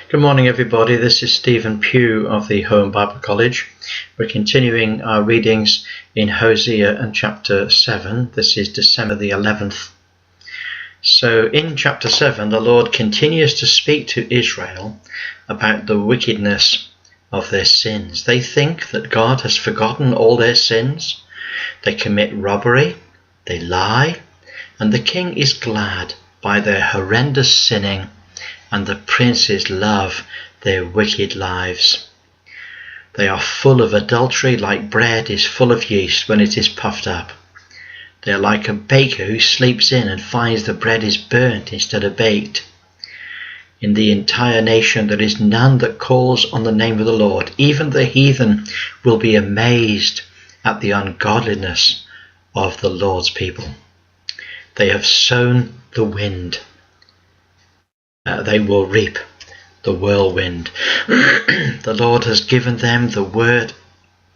Good morning, everybody. This is Stephen Pugh of the Home Bible College. We're continuing our readings in Hosea and chapter 7. This is December the 11th. So in chapter 7, the Lord continues to speak to Israel about the wickedness of their sins. They think that God has forgotten all their sins. They commit robbery, they lie, and the king is glad by their horrendous sinning, and the princes love their wicked lives. They are full of adultery, like bread is full of yeast when it is puffed up. They are like a baker who sleeps in and finds the bread is burnt instead of baked. In the entire nation there is none that calls on the name of the Lord. Even the heathen will be amazed at the ungodliness of the Lord's people. They have sown the wind. They will reap the whirlwind. The Lord has given them the word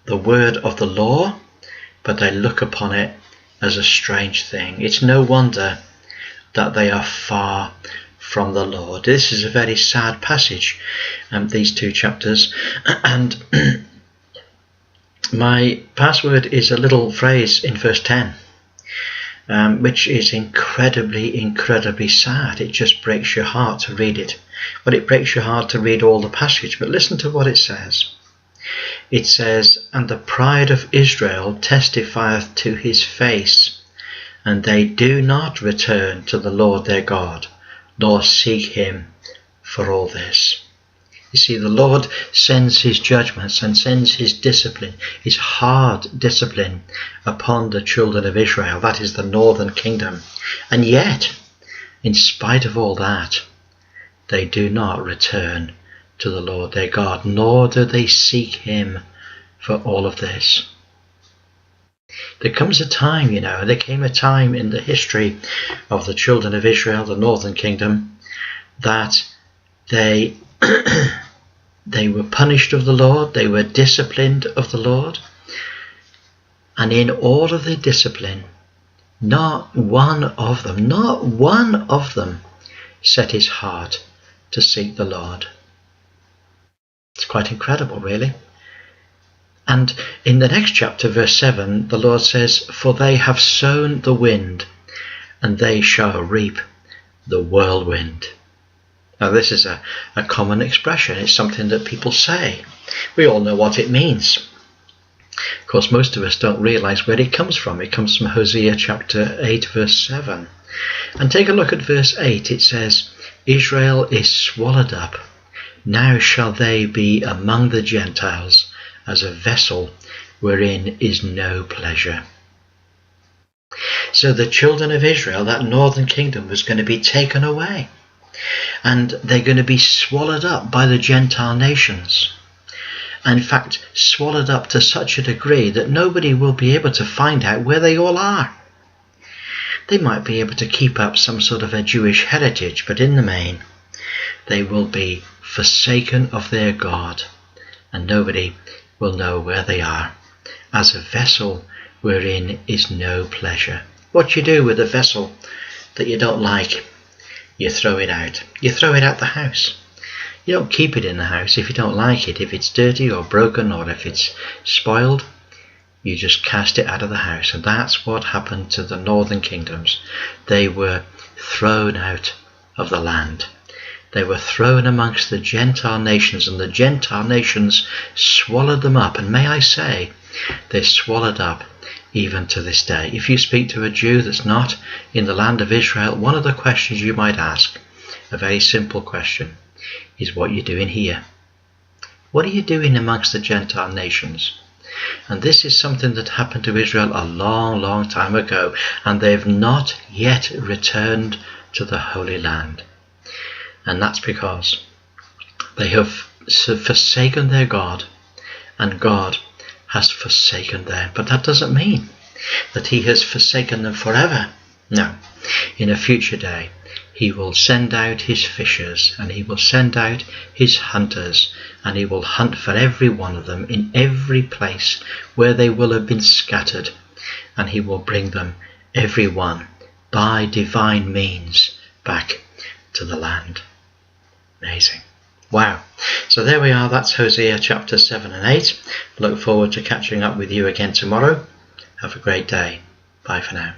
of the law, but they look upon it as a strange thing. It's no wonder that they are far from the Lord. This is a very sad passage, these two chapters, and my password is a little phrase in verse 10. Which is incredibly sad. It just breaks your heart to read it. But it breaks your heart to read all the passage. But listen to what it says. It says, "And the pride of Israel testifieth to his face, and they do not return to the Lord their God, nor seek him for all this." You see, the Lord sends his judgments and sends his discipline, his hard discipline upon the children of Israel. That is the northern kingdom. And yet, in spite of all that, they do not return to the Lord their God, nor do they seek him for all of this. There comes a time, there came a time in the history of the children of Israel, the northern kingdom, that they were punished of the Lord, they were disciplined of the Lord, and in all of their discipline, not one of them set his heart to seek the Lord. It's quite incredible, really. And in the next chapter, verse 7, the Lord says, "For they have sown the wind, and they shall reap the whirlwind." Now this is a common expression. It's something that people say. We all know what it means. Of course, most of us don't realize where it comes from. It comes from Hosea chapter 8, verse 7. And take a look at verse 8. It says, "Israel is swallowed up. Now shall they be among the Gentiles as a vessel wherein is no pleasure." So the children of Israel, that northern kingdom, was going to be taken away. And they're going to be swallowed up by the Gentile nations. In fact, swallowed up to such a degree that nobody will be able to find out where they all are. They might be able to keep up some sort of a Jewish heritage, but in the main, they will be forsaken of their God, and nobody will know where they are, as a vessel wherein is no pleasure. What you do with a vessel that you don't like? You throw it out. You throw it out the house. You don't keep it in the house if you don't like it. If it's dirty or broken or if it's spoiled, you just cast it out of the house. And that's what happened to the northern kingdoms. They were thrown out of the land. They were thrown amongst the Gentile nations, and the Gentile nations swallowed them up. And may I say, they're swallowed up even to this day. If you speak to a Jew that's not in the land of Israel, one of the questions you might ask, a very simple question, is what you're doing here. What are you doing amongst the Gentile nations? And this is something that happened to Israel a long time ago, and they've not yet returned to the Holy Land. And that's because they have forsaken their God, and God has forsaken them. But that doesn't mean that he has forsaken them forever. No, in a future day he will send out his fishers, and he will send out his hunters, and he will hunt for every one of them in every place where they will have been scattered, and he will bring them, every one, by divine means back to the land. Amazing. Wow. So there we are. That's Hosea chapter 7 and 8. Look forward to catching up with you again tomorrow. Have a great day. Bye for now.